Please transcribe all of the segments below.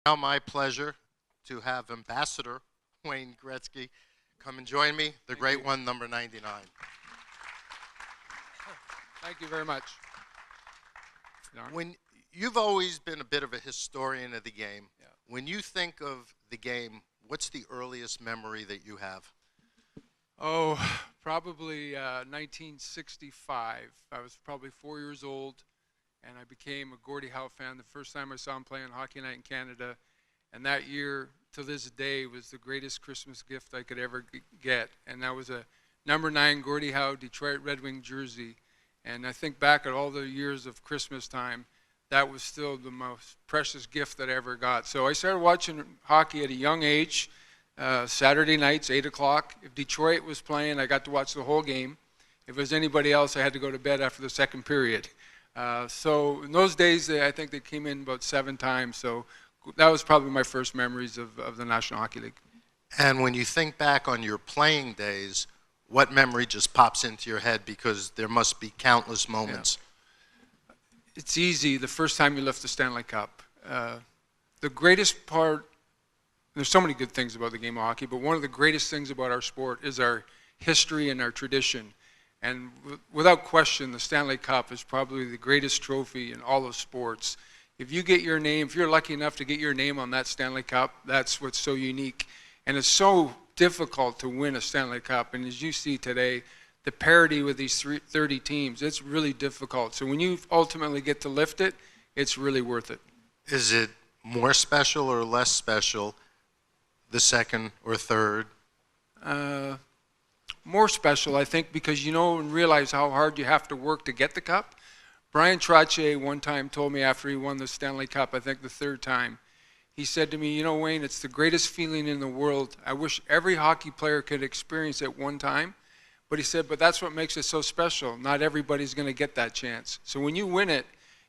Now my pleasure to have Ambassador Wayne Gretzky come and join me, the great one, number 99. Thank you very much. When you've always been a bit of a historian of the game, when you think of the game, what's the earliest memory that you have? Oh, probably 1965. I was probably 4 years old, and I became a Gordie Howe fan the first time I saw him play on Hockey Night in Canada. And that year, to this day, was the greatest Christmas gift I could ever get. And that was a number 9 Gordie Howe Detroit Red Wing jersey. And I think back at all the years of Christmas time, that was still the most precious gift that I ever got. So I started watching hockey at a young age. Saturday nights, 8 o'clock. If Detroit was playing, I got to watch the whole game. If it was anybody else, I had to go to bed after the second period. So in those days, I think they came in about 7 times. So that was probably my first memories of the National Hockey League. And when you think back on your playing days, what memory just pops into your head? Because there must be countless moments. Yeah. It's easy. The first time you lift the Stanley Cup. The greatest part, there's so many good things about the game of hockey, but one of the greatest things about our sport is our history and our tradition. And without question, the Stanley Cup is probably the greatest trophy in all of sports. If you get your name, if you're lucky enough to get your name on that Stanley Cup, that's what's so unique. And it's so difficult to win a Stanley Cup. And as you see today, the parity with these 30 teams, it's really difficult. So when you ultimately get to lift it, it's really worth it. Is it more special or less special, the second or third? More special, I think, because you know and realize how hard you have to work to get the cup. Brian Trottier one time told me after he won the Stanley Cup, I think the 3rd time, he said to me, you know, Wayne, it's the greatest feeling in the world. I wish every hockey player could experience it one time. But he said, but that's what makes it so special. Not everybody's going to get that chance. So when you win it,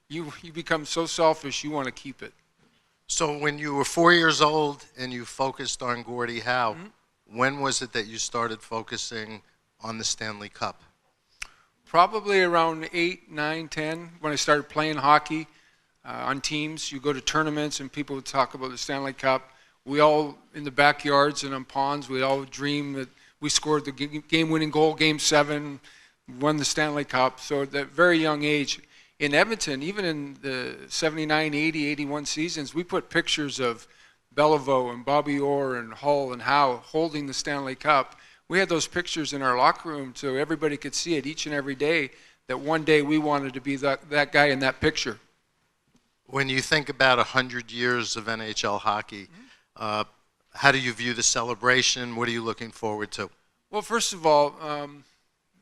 you become so selfish, you want to keep it. So when you were 4 years old and you focused on Gordie Howe, when was it that you started focusing on the Stanley Cup? Probably around 8, 9, 10, when I started playing hockey on teams. You go to tournaments and people would talk about the Stanley Cup. We all, in the backyards and on ponds, we all dream that we scored the game-winning goal, Game 7, won the Stanley Cup. So at that very young age, in Edmonton, even in the 79, 80, 81 seasons, we put pictures of Beliveau and Bobby Orr and Hull and Howe holding the Stanley Cup. We had those pictures in our locker room so everybody could see it each and every day that one day we wanted to be that guy in that picture. When you think about 100 years of NHL hockey, how do you view the celebration? What are you looking forward to? Well, first of all,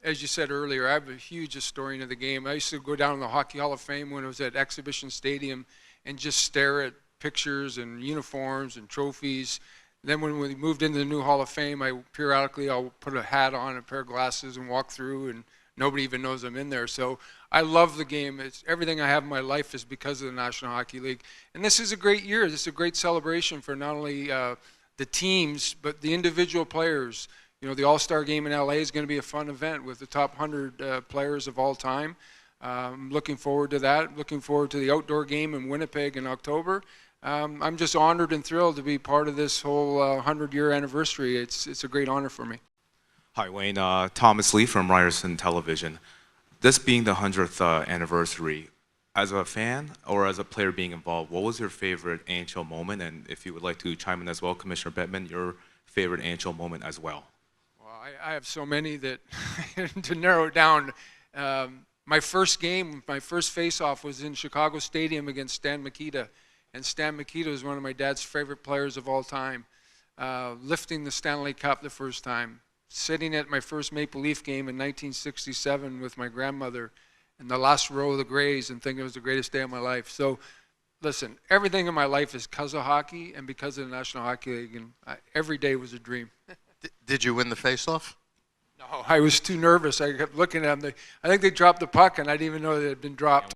as you said earlier, I'm a huge historian of the game. I used to go down to the Hockey Hall of Fame when it was at Exhibition Stadium and just stare at pictures and uniforms and trophies. Then when we moved into the new Hall of Fame, I'll put a hat on, a pair of glasses, and walk through, and nobody even knows I'm in there. So I love the game. It's everything I have in my life is because of the National Hockey League. And this is a great year. This is a great celebration for not only the teams, but the individual players. You know, the All-Star Game in LA is going to be a fun event with the top 100 players of all time. I'm looking forward to that. Looking forward to the outdoor game in Winnipeg in October. I'm just honored and thrilled to be part of this whole 100-year anniversary. It's a great honor for me. Hi, Wayne. Thomas Lee from Ryerson Television. This being the 100th anniversary, as a fan or as a player being involved, what was your favorite NHL moment? And if you would like to chime in as well, Commissioner Bettman, your favorite NHL moment as well. Well, I have so many that to narrow it down. My first game, my first face-off was in Chicago Stadium against Stan Mikita. And Stan Mikita is one of my dad's favorite players of all time. Lifting the Stanley Cup the first time. Sitting at my first Maple Leaf game in 1967 with my grandmother in the last row of the Grays and thinking it was the greatest day of my life. So, listen, everything in my life is because of hockey and because of the National Hockey League. And every day was a dream. Did you win the face-off? No, I was too nervous. I kept looking at them. I think they dropped the puck, and I didn't even know it had been dropped.